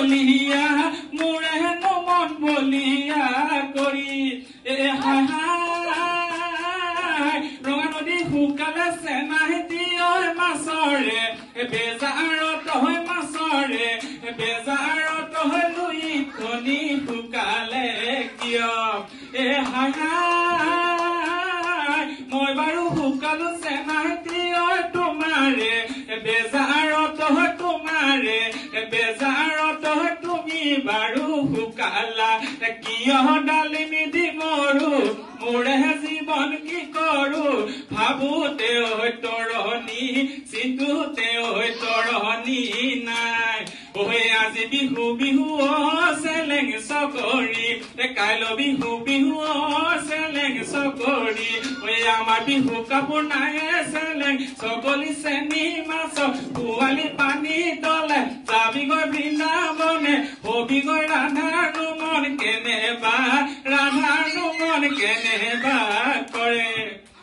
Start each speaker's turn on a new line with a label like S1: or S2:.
S1: বলিয়া মোৰে হেনো মন বলিয়া কৰি হাই হাই ৰঙা নদী শুকালে চেনাহেতি মাছৰে বেজাৰত হয় মাছৰে বেজাৰত হয় লুই কণী শুকালে কিয় হাই হাই মই বাৰু শুকালো চেনাহেতি তোমাৰে বেজাৰত হয় তোমাৰে বেজাৰত হয় তুমি বাৰু শুকালা কিয় ডালিমি দি মৰো মোৰে জীৱন কি কৰো ভাবোতে তৰণি চিন্তুতে তৰণি নাই আজি বিহু বিহু চেলেং চকৰি কাইলৈ বিহু বিহু চেলেং চকৰি আমাৰ বিহু কাপোৰ নাই চেলেং চকলি চেনি মাছ পোৱালি পানী তলে যাবিগৈ বৃন্দাবনে হবিগৈ ৰাধাৰ মন কেনেবা ৰাধাৰ মন কেনেবা